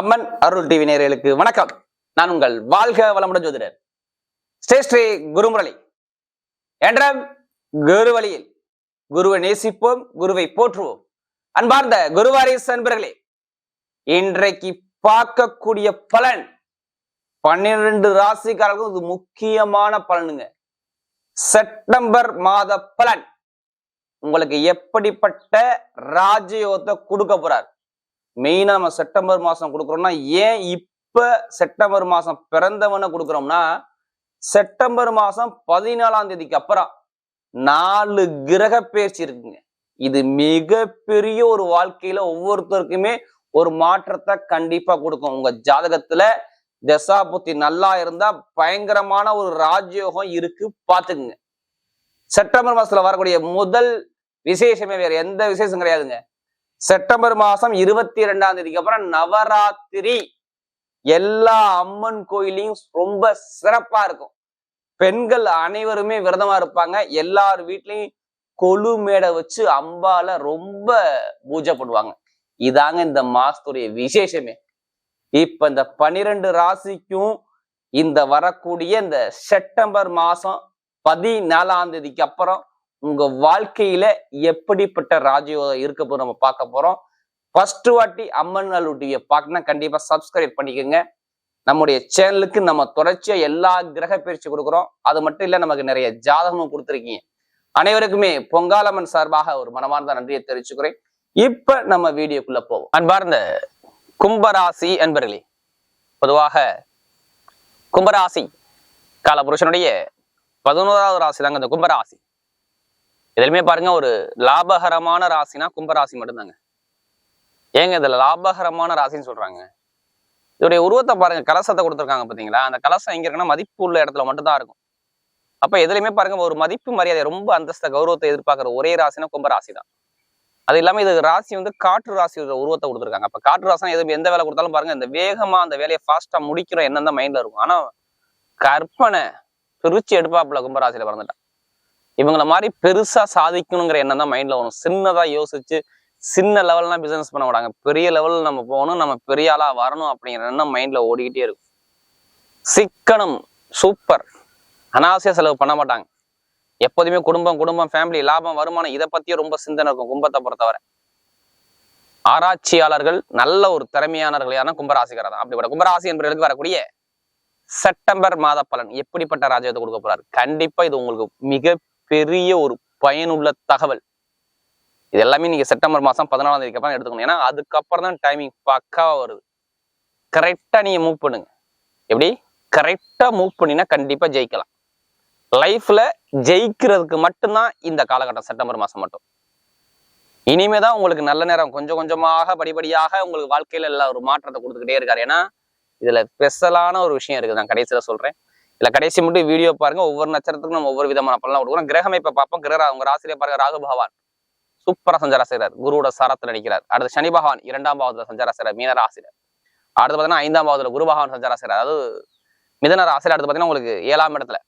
அம்மன் அருள் TV நேயர்களுக்கு வணக்கம். நான் உங்கள் வாழ்க வளமுடன் ஜோதிடர் ஸ்ரீ குருமுரளி என்ற குரு வழியில் குருவை நேசிப்போம், குருவை போற்றுவோம். அன்பார்ந்த குருவாரிஸ் அன்பர்களே, இன்றைக்கு பார்க்கக்கூடிய பலன் 12 ராசிக்காரர்களுக்கும் இது முக்கியமான பலனுங்க. செப்டம்பர் மாத பலன் உங்களுக்கு எப்படிப்பட்ட ராஜயோகத்தை கொடுக்க போறார். மெயினா நம்ம செப்டம்பர் மாசம் கொடுக்குறோம்னா, ஏன் இப்ப செப்டம்பர் மாசம் பிறந்தவன கொடுக்குறோம்னா, செப்டம்பர் மாசம் 14ஆம் தேதிக்கு அப்புறம் 4 கிரக பயிற்சி இருக்குங்க. இது மிகப்பெரிய ஒரு வாழ்க்கையில ஒவ்வொருத்தருக்குமே ஒரு மாற்றத்தை கண்டிப்பா கொடுக்கும். உங்க ஜாதகத்துல தசாபுத்தி நல்லா இருந்தா பயங்கரமான ஒரு ராஜயோகம் இருக்கு, பாத்துக்குங்க. செப்டம்பர் மாசத்துல வரக்கூடிய முதல் விசேஷமே வேற எந்த விசேஷம் கிடையாதுங்க. செப்டம்பர் மாசம் 22ஆம் தேதிக்கு அப்புறம் நவராத்திரி எல்லா அம்மன் கோயிலையும் ரொம்ப சிறப்பா இருக்கும். பெண்கள் அனைவருமே விரதமா இருப்பாங்க. எல்லார் வீட்லயும் கொலு மேடை வச்சு அம்பால ரொம்ப பூஜை பண்ணுவாங்க. இதாங்க இந்த மாசத்துடைய விசேஷமே. இப்ப இந்த 12 ராசிக்கும் இந்த வரக்கூடிய இந்த செப்டம்பர் மாசம் 14ஆம் தேதிக்கு அப்புறம் உங்க வாழ்க்கையில எப்படிப்பட்ட ராஜயோகம் இருக்க போது நம்ம பார்க்க போறோம். ஃபர்ஸ்ட் வாட்டி அம்மன் அருள் டிவியை பார்க்கணும்னா கண்டிப்பா சப்ஸ்கிரைப் பண்ணிக்கோங்க. நம்முடைய சேனலுக்கு நம்ம தொடர்ச்சியா எல்லா கிரக பயிற்சி கொடுக்குறோம். அது மட்டும் இல்ல, நமக்கு நிறைய ஜாதகமும் கொடுத்துருக்கீங்க. அனைவருக்குமே பொங்காலம்மன் சார்பாக ஒரு மனமார்ந்த நன்றியை தெரிவிச்சுக்கிறேன். இப்ப நம்ம வீடியோக்குள்ள போவோம். அன்பார்ந்த கும்பராசி அன்பர்களே, பொதுவாக கும்பராசி காலபுருஷனுடைய 11வது ராசி தாங்க இந்த கும்பராசி. இதுலயுமே பாருங்க, ஒரு லாபகரமான ராசினா கும்பராசி மட்டும்தாங்க. ஏங்க இதுல லாபகரமான ராசின்னு சொல்றாங்க? இதோடைய உருவத்தை பாருங்க, கலசத்தை கொடுத்துருக்காங்க பாத்தீங்களா? அந்த கலசம் எங்க இருக்குன்னா மதிப்பு உள்ள இடத்துல மட்டும்தான் இருக்கும். அப்ப எதுலையுமே பாருங்க, ஒரு மதிப்பு மரியாதை ரொம்ப அந்தஸ்த கௌரவத்தை எதிர்பார்க்கிற ஒரே ராசினா கும்பராசி தான். அது இல்லாம இது ராசி வந்து காற்று ராசி உருவத்தை கொடுத்துருக்காங்க. அப்ப காற்று ராசினா எந்த வேலை கொடுத்தாலும் பாருங்க, இந்த வேகமா அந்த வேலையை ஃபாஸ்டா முடிக்கிற எண்ணம் தான் மைண்ட்ல இருக்கும். ஆனா கற்பனை பிரிச்சு எடுப்பாப்புல கும்பராசியில பிறந்துட்டா. இவங்கள மாதிரி பெருசா சாதிக்கணுங்கிற எண்ணம் தான் மைண்ட்ல வரும். சின்னதா யோசிச்சு சின்ன லெவல்லாம் பிசினஸ் பண்ண விடாங்க. பெரிய லெவலில் நம்ம போகணும், நம்ம பெரிய ஆளா வரணும் அப்படிங்கிற எண்ணம் மைண்ட்ல ஓடிக்கிட்டே இருக்கும். சிக்கனம் சூப்பர். அனாவசிய செலவு பண்ண மாட்டாங்க. எப்போதுமே குடும்பம் ஃபேமிலி லாபம் வருமானம் இதை பத்தியும் ரொம்ப சிந்தனை இருக்கும். கும்பத்தை பொறுத்தவரை ஆராய்ச்சியாளர்கள் நல்ல ஒரு திறமையானவர்களான கும்பராசிக்காரர் தான். அப்படிப்பட்ட கும்பராசி என்பவர்களுக்கு வரக்கூடிய செப்டம்பர் மாத பலன் எப்படிப்பட்ட ராஜ்யத்தை கொடுக்க போறாரு? கண்டிப்பா இது உங்களுக்கு மிக பெரிய ஒரு பயனுள்ள தகவல். இது எல்லாமே நீங்க செப்டம்பர் மாசம் 14ஆம் தேதிக்கு அப்புறம் எடுத்துக்கணும். ஏன்னா அதுக்கப்புறம் தான் டைமிங் பக்காவா வருது. கரெக்டா நீங்க மூவ் பண்ணுங்க. எப்படி கரெக்டா மூவ் பண்ணினா கண்டிப்பா ஜெயிக்கலாம். லைஃப்ல ஜெயிக்கிறதுக்கு மட்டும்தான் இந்த காலகட்டம், செப்டம்பர் மாசம் மட்டும். இனிமேதான் உங்களுக்கு நல்ல நேரம். கொஞ்சம் கொஞ்சமாக படிப்படியாக உங்களுக்கு வாழ்க்கையில எல்லா ஒரு மாற்றத்தை கொடுத்துக்கிட்டே இருக்காரு. ஏன்னா இதுல ஸ்பெஷலான ஒரு விஷயம் இருக்குது, நான் கடைசியில சொல்றேன். இல்ல கடைசி மட்டும் வீடியோ பாருங்க. ஒவ்வொரு நட்சத்திரத்துக்கும் நம்ம ஒவ்வொரு விதமான பலன் கொடுக்குறோம். கிரகம் இப்ப பார்ப்போம். உங்க ராசியில பாருங்க, ராகு பகவான் சூப்பரா சஞ்சாரம் செய்கிறார், குருவோட சாரத்துல நடிக்கிறார். அடுத்து சனி பகவான் 2ஆம் பாவத்துல சஞ்சாரம் செய்கிறார், மீன ராசியில. அடுத்து பாத்தீங்கன்னா 5ஆம் பாவத்துல குரு பகவான் சஞ்சாரம் செய்கிறார், அதாவது மிதன ராசியில. அடுத்து பாத்தீங்கன்னா உங்களுக்கு 7ஆம் இடத்துல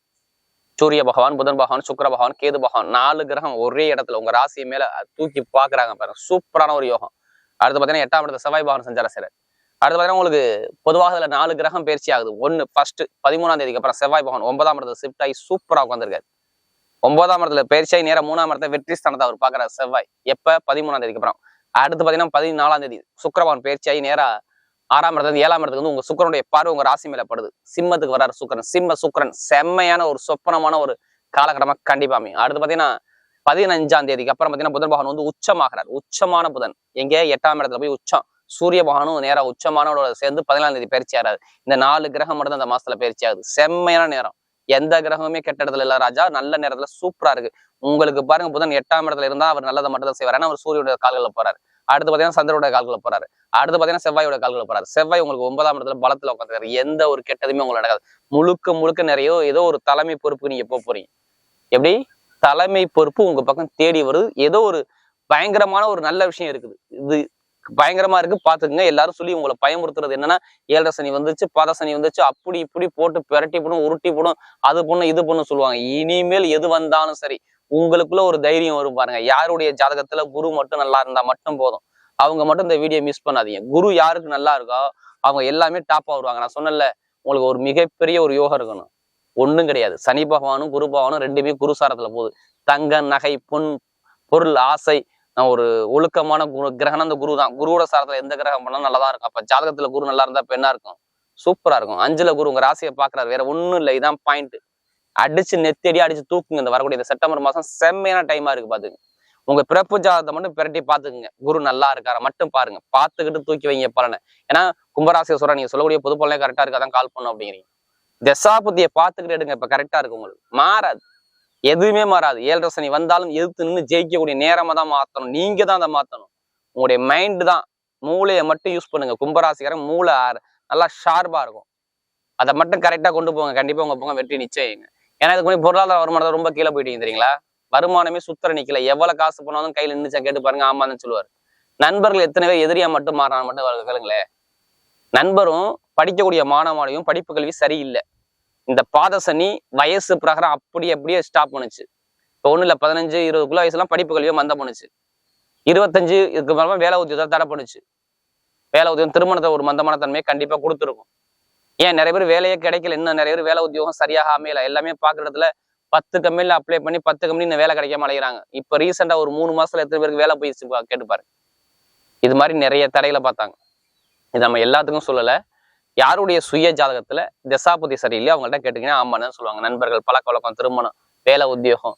சூரிய பகவான், புதன் பகவான், சுக்கிர பகவான், கேது பகவான், 4 கிரகம் ஒரே இடத்துல உங்க ராசியை மேல தூக்கி பாக்குறாங்க பாருங்க. சூப்பரான ஒரு யோகம். அடுத்து பாத்தீங்கன்னா 8ஆம் இடத்துல செவ்வாய் பகவான் சஞ்சாரம் செய்கிறார். அடுத்து பாத்தீங்கன்னா உங்களுக்கு பொதுவாக இதுல 4 கிரகம் பயிற்சி ஆகுது. ஒன்னு ஃபர்ஸ்ட் 13ஆம் தேதிக்கு அப்புறம் செவ்வாய் பகவான் 9ஆம் இடத்துல ஷிஃப்ட் ஆகி சூப்பரா உட்காந்துருக்காரு. 9ஆம் இடத்துல பயிற்சியாகி நேரம் 3ஆம் இடத்துல வெற்றி ஸ்தானத்தை அவர் பாக்குறாரு செவ்வாய். எப்ப 13ஆம் தேதிக்கு அப்புறம். அடுத்து பாத்தீங்கன்னா 14ஆம் தேதி சுக்கிர பகவான் பயிற்சியாகி நேரா 6ஆம் இடத்துல 7ஆம் இடத்துக்கு வந்து உங்க சுக்கிரனுடைய பார்வை உங்க ராசி மேல படுது. சிம்மத்துக்கு வர்றாரு சுக்கிரன். சிம்ம சுக்கிரன் செம்மையான ஒரு சொப்பனமான ஒரு காலகட்டமா கண்டிப்பா அமையும். அடுத்து பாத்தீங்கன்னா 15ஆம் தேதிக்கு அப்புறம் பாத்தீங்கன்னா புதன் பகவான் வந்து உச்சமாகிறார். உச்சமான புதன் எங்க 8ஆம் இடத்துல போய் உச்சம். சூரிய பகவானும் நேரா உச்சமானோட சேர்ந்து 14ஆம் தேதி பயிற்சி ஆகிறாரு. இந்த 4 கிரகம் மட்டும் இந்த மாசத்துல பயிற்சி ஆகுது. செம்மையான நேரம். எந்த கிரகமுமே கெட்ட இடத்துல இல்ல ராஜா, நல்ல நேரத்துல சூப்பரா இருக்கு. உங்களுக்கு பாருங்க, புதன் 8ஆம் இடத்துல இருந்தா அவர் நல்லதை மட்டும் தான் செய்வார். ஏன்னா அவர் சூரியோட கால்களை போறாரு. அடுத்து பாத்தீங்கன்னா சந்திரோட கால்களை போறாரு. அடுத்து பாத்தீங்கன்னா செவ்வாயோட கால்களை போறாரு. செவ்வாய் உங்களுக்கு 9ஆம் இடத்துல பலத்துல உட்காந்துருக்காரு. எந்த ஒரு கெட்டதுமே உங்களுக்கு நடக்காது. முழுக்க நிறைய ஏதோ ஒரு தலைமை பொறுப்புக்கு நீங்க போறீங்க. எப்படி தலைமை பொறுப்பு உங்க பக்கம் தேடி வருது. ஏதோ ஒரு பயங்கரமான ஒரு நல்ல விஷயம் இருக்குது. இது பயங்கரமா இருக்கு, பாத்துக்குங்க. எல்லாரும் சொல்லி உங்களை பயமுறுத்துறது என்னன்னா, 7.5 சனி வந்துச்சு, பாத சனி வந்துச்சு, அப்படி இப்படி போட்டு பிரட்டி போடும், உருட்டி போடும், அது பொண்ணு இது பொண்ணு சொல்லுவாங்க. இனிமேல் எது வந்தாலும் சரி, உங்களுக்குள்ள ஒரு தைரியம் வரும் பாருங்க. யாருடைய ஜாதகத்துல குரு மட்டும் நல்லா இருந்தா மட்டும் போதும். அவங்க மட்டும் இந்த வீடியோ மிஸ் பண்ணாதீங்க. குரு யாருக்கு நல்லா இருக்கோ அவங்க எல்லாமே டாப்பா வருவாங்க. நான் சொன்னல, உங்களுக்கு ஒரு மிகப்பெரிய ஒரு யோகம் இருக்கணும். ஒண்ணும் கிடையாது. சனி பகவானும் குரு பகவானும் ரெண்டுமே குருசாரத்துல போகுது. தங்க நகை பொன் பொருள் ஆசை ஒரு ஒழுக்கமான குரு கிரகணம் அந்த குரு தான். குருவோட சாரத்துல எந்த கிரகம் பண்ணாலும் நல்லதா இருக்கும். அப்ப ஜாதகத்துல குரு நல்லா இருந்தா இப்ப என்ன இருக்கும்? சூப்பரா இருக்கும். 5ல குரு உங்க ராசியை பாக்குறாரு. வேற ஒண்ணும் இல்லை. இதான் பாயிண்ட். அடிச்சு நெத்தடி அடிச்சு தூக்குங்க. இந்த வரக்கூடிய இந்த செப்டம்பர் மாசம் செம்மையான டைமா இருக்கு பாத்துங்க. உங்க பிறப்பு ஜாதகத்தை மட்டும் பிரட்டி பாத்துக்குங்க. குரு நல்லா இருக்கார மட்டும் பாருங்க. பாத்துக்கிட்டு தூக்கி வைங்க பலனை. ஏன்னா கும்பராசியை சொல்ற நீங்க சொல்லக்கூடிய பொது பலனே கரெக்டா இருக்காதான் கால் பண்ணும் அப்படிங்கிறீங்க. தசாபதியை பாத்துக்கிட்டு எடுங்க. இப்ப கரெக்டா இருக்கு உங்களுக்கு. மாறாது. எதுவுமே மாறாது. 7.5 சனி வந்தாலும் எதிர்த்து நின்று ஜெயிக்கக்கூடிய நேரமா தான் மாத்தணும். நீங்க தான் அதை மாத்தணும். உங்களுடைய மைண்ட் தான். மூளையை மட்டும் யூஸ் பண்ணுங்க. கும்பராசிக்காரன் மூளை நல்லா ஷார்ப்பா இருக்கும். அதை மட்டும் கரெக்டா கொண்டு போங்க. கண்டிப்பா உங்க போங்க வெற்றி நிச்சயம். ஏன்னா இதுக்கு முன்னாடி பொருளாதார வருமானத்தை ரொம்ப கீழே போயிட்டீங்க தெரியுங்களா? வருமானமே சுத்தர நிக்கல. எவ்வளவு காசு போனாலும் கையில நின்றுச்சா கேட்டு பாருங்க. ஆமான்னு சொல்லுவார். நண்பர்கள் எத்தனை பேர் எதிரியா மட்டும் மாறான மட்டும் கேளுங்களேன். நண்பரும் படிக்கக்கூடிய மாணவனையும் படிப்பு கல்வி சரியில்லை. இந்த பாத சனி வயசு பிரகாரம் அப்படியே ஸ்டாப் பண்ணுச்சு. இப்போ ஒண்ணு இல்ல 15, 20 வயசுலாம் படிப்பு கல்வியை மந்தம் பண்ணுச்சு. 25 இதுக்கு மேலே வேலை உத்தியோகத்தை தடை பண்ணுச்சு. வேலை உத்தியோகம் திருமணத்தை ஒரு மந்தமான தன்மையை கண்டிப்பா கொடுத்துருக்கும். ஏன் நிறைய பேர் வேலையே கிடைக்கல. இன்னும் நிறைய பேர் வேலை உத்தியோகம் சரியாக அமையல. எல்லாமே பார்க்குற இடத்துல 10 கம்பெனில அப்ளை பண்ணி 10 கம்பெனி இன்னும் வேலை கிடைக்காம அலைகிறாங்க. இப்போ ரீசெண்டா ஒரு 3 மாசத்துல எத்தனை பேருக்கு வேலை போயிடுச்சு கேட்டுப்பாரு. இது மாதிரி நிறைய தடைகளை பார்த்தாங்க. இது நம்ம எல்லாத்துக்கும் சொல்லலை. யாருடைய சுய ஜாதகத்துல தசாபதி சரியில்லையோ அவங்கள்ட்ட கேட்டீங்கன்னா ஆமான்னு சொல்லுவாங்க. நண்பர்கள், பழக்க வழக்கம், திருமணம், வேலை உத்தியோகம்,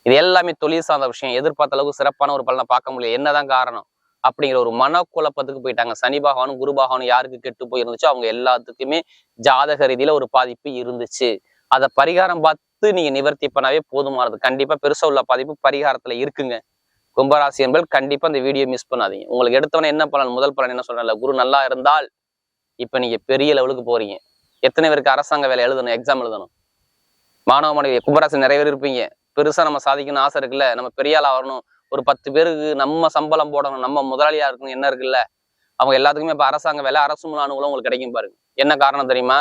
இது எல்லாமே தொழில் சார்ந்த விஷயம். எதிர்பார்த்த அளவுக்கு சிறப்பான ஒரு பலனை பார்க்க முடியல. என்னதான் காரணம் அப்படிங்கிற ஒரு மனக்குழப்பத்துக்கு போயிட்டாங்க. சனி பகவானும் குரு பகவானும் யாருக்கு கெட்டு போய் இருந்துச்சோ அவங்க எல்லாத்துக்குமே ஜாதக ரீதியில ஒரு பாதிப்பு இருந்துச்சு. அதை பரிகாரம் பார்த்து நீங்க நிவர்த்தி பண்ணாவே போதுமானது. கண்டிப்பா பெருசா உள்ள பாதிப்பு பரிகாரத்துல இருக்குங்க. கும்பராசி என்பது கண்டிப்பா இந்த வீடியோ மிஸ் பண்ணாதீங்க. உங்களுக்கு எடுத்தவன என்ன பலன்? முதல் பலன் என்ன சொல்றேன்ல, குரு நல்லா இருந்தால் இப்ப நீங்க பெரிய லெவலுக்கு போறீங்க. எத்தனை பேருக்கு அரசாங்க வேலை எழுதணும், எக்ஸாம் எழுதணும்? மாணவ மாணவி கும்பராசி நிறைய பேர் இருப்பீங்க. பெருசா நம்ம சாதிக்கணும்னு ஆசை இருக்குல்ல, நம்ம பெரிய ஆளா வரணும், ஒரு 10 பேருக்கு நம்ம சம்பளம் போடணும், நம்ம முதலாளியா இருக்கணும், என்ன இருக்குல்ல, அவங்க எல்லாத்துக்குமே இப்ப அரசாங்க வேலை, அரசு மூல அனுகூலம் உங்களுக்கு கிடைக்கும் பாருங்க. என்ன காரணம் தெரியுமா?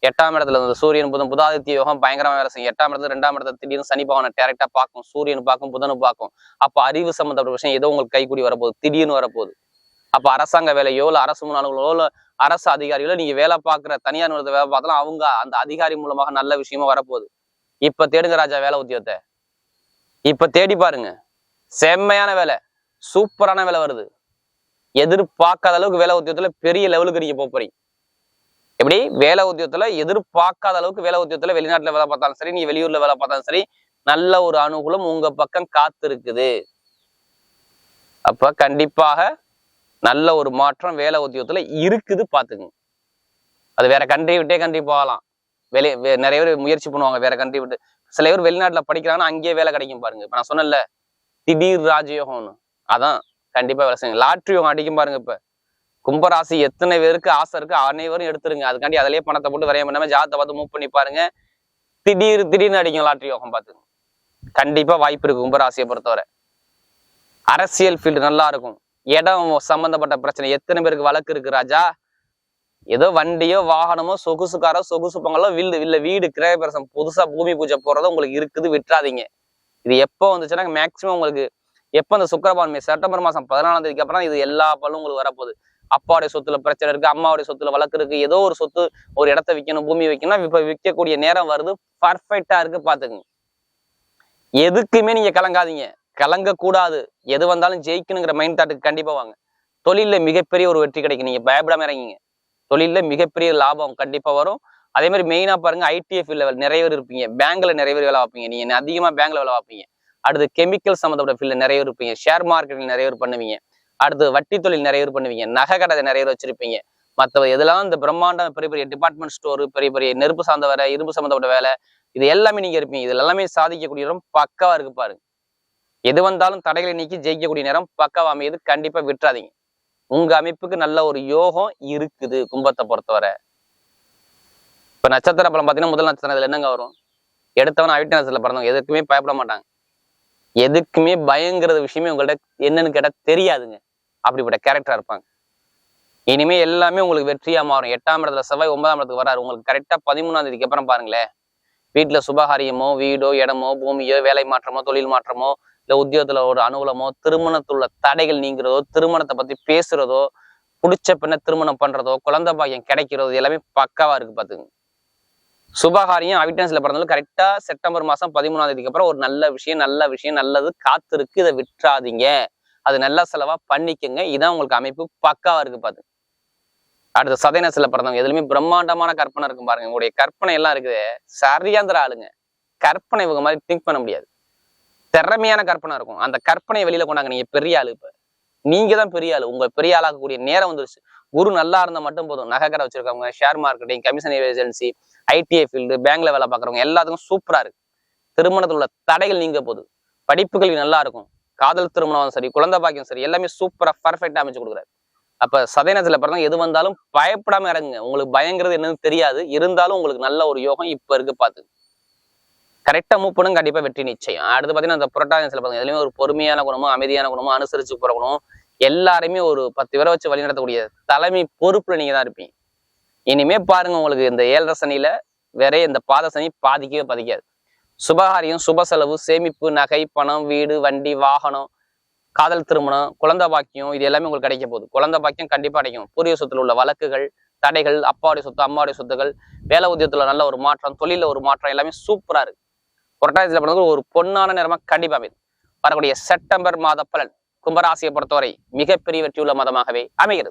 8ஆம் இடத்துல இருந்த சூரியன் புதன் புதாதித்ய யோகம் பயங்கரமா வேலை செய்யும். 8ஆம் இடத்துல 2ஆம் இடத்துல திடீர்னு சனி பகவானை டைரக்டா பார்க்கும். சூரியன் பார்க்கும், புதனு பார்க்கும். அப்ப அறிவு சம்பந்தப்பட்ட விஷயம் ஏதோ உங்களுக்கு கைக்கூடி வரப்போகுது, திடீர்னு வரப்போகுது. அப்ப அரசாங்க வேலையோ இல்ல அரசு மூல அனுகூலமோ இல்ல அரசு அதிகாரிகளோ நீங்க வேலை பார்க்குற தனியார் நிறுவனத்தை வேலை பார்த்தாலும் அவங்க அந்த அதிகாரி மூலமாக நல்ல விஷயமா வரப்போகுது. இப்ப தேடுங்க ராஜா வேலை உத்தியோகத்தை. இப்ப தேடி பாருங்க. செம்மையான வேலை, சூப்பரான வேலை வருது. எதிர்பார்க்காத அளவுக்கு வேலை உத்தியோகத்துல பெரிய லெவலுக்கு நீங்க போறீங்க. எப்படி வேலை உத்தியோகத்துல எதிர்பார்க்காத அளவுக்கு வேலை உத்தியோகத்துல வெளிநாட்டுல வேலை பார்த்தாலும் சரி, நீங்க வெளியூர்ல வேலை பார்த்தாலும் சரி, நல்ல ஒரு அனுகூலம் உங்க பக்கம் காத்து இருக்குது. அப்ப கண்டிப்பாக நல்ல ஒரு மாற்றம் வேலை உத்தியோகத்துல இருக்குது. பாத்துக்குங்க. அது வேற கண்ட்ரி விட்டே கண்ட்ரி போகலாம். நிறைய பேர் முயற்சி பண்ணுவாங்க வேற கண்ட்ரி விட்டு. சில பேர் வெளிநாட்டுல படிக்கிறாங்கன்னா அங்கேயே வேலை கிடைக்கும் பாருங்க. இப்ப நான் சொன்னேன்ல திடீர் ராஜயோகம்னு, அதான் கண்டிப்பா வேலை செய்யுங்க. லாட்ரி யோகம் அடிக்கும் பாருங்க. இப்ப கும்பராசி எத்தனை பேருக்கு ஆசை இருக்கு அனைவரும் எடுத்துருங்க. அதுக்காண்டி அதிலேயே பணத்தை போட்டு வரைய பண்ணாம ஜாதத்தை பார்த்து மூவ் பண்ணி பாருங்க. திடீர்னு அடிக்கும் லாட்ரி யோகம் பாத்துங்க. கண்டிப்பா வாய்ப்பு இருக்கு. கும்பராசியை பொறுத்தவரை அரசியல் ஃபீல்டு நல்லா இருக்கும். இடம் சம்பந்தப்பட்ட பிரச்சனை எத்தனை பேருக்கு வழக்கு இருக்கு ராஜா? ஏதோ வண்டியோ வாகனமோ சொகுசுக்காரோ சொகுசு பொங்கலோ இல்ல வீடு கிரய பிரசம் புதுசா பூமி பூஜை போறதோ உங்களுக்கு இருக்குது, விட்டுறாதீங்க. இது எப்போ வந்துச்சுன்னா மேக்சிமம் உங்களுக்கு எப்போ அந்த சுக்கிரபான்மை செப்டம்பர் மாசம் 14ஆம் தேதிக்கு அப்புறம் இது எல்லா பலனும் உங்களுக்கு வரப்போகுது. அப்பாவுடைய சொத்துல பிரச்சனை இருக்கு, அம்மாவுடைய சொத்துல வழக்கு இருக்கு, ஏதோ ஒரு சொத்து ஒரு இடத்த விற்கணும், பூமி வைக்கணும், இப்ப விற்கக்கூடிய நேரம் வருது. பர்ஃபெக்டா இருக்கு. பாத்துக்குங்க. எதுக்குமே நீங்க கலங்காதீங்க, கலங்க கூடாது. எது வந்தாலும் ஜெயிக்கணுங்கிற மைண்ட் தாட்டுக்கு கண்டிப்பா வாங்க. தொழில மிகப்பெரிய ஒரு வெற்றி கிடைக்கும். நீங்க பயப்படாம இறங்கிங்க. தொழில மிகப்பெரிய லாபம் கண்டிப்பா வரும். அதே மாதிரி மெயினா பாருங்க, ஐடிஎஃப் லெவல் நிறைய பேர் இருப்பீங்க. பேங்க்ல நிறைய பேர் வேலை பார்ப்பீங்க. நீங்க அதிகமா பேங்க்ல வேலை பார்ப்பீங்க. அடுத்து கெமிக்கல் சம்மந்தப்பட்ட ஃபீல்ட்ல நிறைய பேர் இருப்பீங்க. ஷேர் மார்க்கெட்டில் நிறைய பேர் பண்ணுவீங்க. அடுத்து வட்டி தொழில் நிறைய பேர் பண்ணுவீங்க. நகை கடை நிறைய பேர் வச்சிருப்பீங்க. மற்ற எதெல்லாம் இந்த பிரம்மாண்டம் பெரிய பெரிய டிபார்ட்மெண்ட் ஸ்டோர், பெரிய நெருப்பு சார்ந்த வேலை, இரும்பு சம்மந்தப்பட்ட வேலை, இது எல்லாமே நீங்க இருப்பீங்க. இதுல எல்லாமே சாதிக்கக்கூடிய நேரம் பக்காவா இருக்கு பாருங்க. எது வந்தாலும் தடைகளை நீக்கி ஜெயிக்கக்கூடிய நேரம் பக்காவா அமையுது. கண்டிப்பா விட்டுறாதீங்க. உங்க அமைப்புக்கு நல்ல ஒரு யோகம் இருக்குது. கும்பத்தை பொறுத்தவரை இப்ப நட்சத்திர பலம் பாத்தீங்கன்னா முதல் நட்சத்திரம் இதுல என்னங்க வரும்? எடுத்தவன அவிட்ட நட்சத்திரத்துல பிறந்தவங்க எதுக்குமே பயப்பட மாட்டாங்க. எதுக்குமே பயங்கிறது விஷயமே உங்கள்ட்ட என்னன்னு கேட்டா தெரியாதுங்க. அப்படிப்பட்ட கேரக்டரா இருப்பாங்க. இனிமே எல்லாமே உங்களுக்கு வெற்றியா மாறும். 8ஆம் இடத்துல செவ்வாய் 9ஆம் இடத்துக்கு வராரு. உங்களுக்கு கரெக்டா 13ஆம் தேதிக்கு அப்புறம் பாருங்களேன், வீட்டுல சுபகாரியமோ, வீடோ, இடமோ, பூமியோ, வேலை மாற்றமோ, தொழில் மாற்றமோ, இல்ல உத்தியோகத்துல ஒரு அனுகூலமோ, திருமணத்துள்ள தடைகள் நீங்கிறதோ, திருமணத்தை பத்தி பேசுறதோ, பிடிச்ச பெண்ணை திருமணம் பண்றதோ குழந்தை பாக்கியம் கிடைக்கிறதோ எல்லாமே பக்காவா இருக்கு பாத்துங்க. சுபகாரியம் அவிட்டன்ஸ்ல பிறந்தாலும் கரெக்டா செப்டம்பர் மாசம் 13ஆம் தேதிக்கு அப்புறம் ஒரு நல்ல விஷயம் நல்லது காத்து இருக்கு. இதை விட்டுறாதீங்க, அது நல்ல செலவா பண்ணிக்கங்க. இதான் உங்களுக்கு அமைப்பு பக்காவா இருக்கு பாத்து. அடுத்த சதயநட்சத்திரத்துல பிறந்தவங்க எதுலையுமே பிரம்மாண்டமான கற்பனை இருக்கும் பாருங்க. உங்களுடைய கற்பனை எல்லாம் இருக்குது சரியாந்திர ஆளுங்க. கற்பனை இவங்க மாதிரி திங்க் பண்ண முடியாது. திறமையான கற்பனை இருக்கும். அந்த கற்பனையை வெளியில கொண்டாங்க. நீங்க பெரிய ஆளு. இப்ப நீங்க தான் பெரிய ஆளு. உங்க பெரிய ஆளாகக்கூடிய நேரம் வந்துருச்சு. குரு நல்லா இருந்தா மட்டும் போதும். நகைக்கடை வச்சிருக்கவங்க, share marketing, commission agency, ITI field, பேங்க்ல வேலை பார்க்குறவங்க எல்லாத்துக்கும் சூப்பரா இருக்கு. திருமணத்தில் உள்ள தடைகள் நீங்க போகுது. படிப்புகள் நல்லா இருக்கும். காதல் திருமணம் சரி, குழந்தை பாக்கியம் சரி, எல்லாமே சூப்பரா பர்ஃபெக்டா அமைச்சு கொடுக்குறாரு. அப்ப சதயநட்சத்திரத்துல பிறந்தவங்க எது வந்தாலும் பயப்படாம இறங்குங்க. உங்களுக்கு பயங்கிறது என்னன்னு தெரியாது. இருந்தாலும் உங்களுக்கு நல்ல ஒரு யோகம் இப்ப இருக்கு பாத்து. கரெக்டா மூவ் பண்ணுங்க, கண்டிப்பா வெற்றி நிச்சயம். அடுத்து பாத்தீங்கன்னா அந்த புரட்டாதி பாருங்க, எதுலையுமே ஒரு பொறுமையான குணமும் அமைதியான குணமும் அனுசரிச்சு போற குணமும் எல்லாருமே ஒரு 10 பேரை வச்சு வழி நடத்தக்கூடிய தலைமை பொறுப்புல நீங்க தான் இருப்பீங்க. இனிமே பாருங்க, உங்களுக்கு இந்த 7.5 சனியில வேற இந்த பாத சனி பாதிக்கவே பாதிக்காது. சுபகாரியம், சுப செலவு, சேமிப்பு, நகை, பணம், வீடு, வண்டி, வாகனம், காதல் திருமணம், குழந்தை பாக்கியம், இது எல்லாமே உங்களுக்கு கிடைக்க போகுது. குழந்தை பாக்கியம் கண்டிப்பா கிடைக்கும். பூர்வீக சொத்துல உள்ள வழக்குகள், தடைகள், அப்பாவுடைய சொத்து, அம்மாவுடைய சொத்துகள், வேலை உத்தியோகத்துல நல்ல ஒரு மாற்றம், தொழில ஒரு மாற்றம், எல்லாமே சூப்பரா இருக்கு. புரட்டாசியில பிறந்தவங்க ஒரு பொன்னான நேரமா கண்டிப்பா அமைது. வரக்கூடிய செப்டம்பர் மாத பலன் கும்பராசியை பொறுத்தவரை மிகப்பெரிய வெற்றியுள்ள மாதமாகவே அமைகிறது.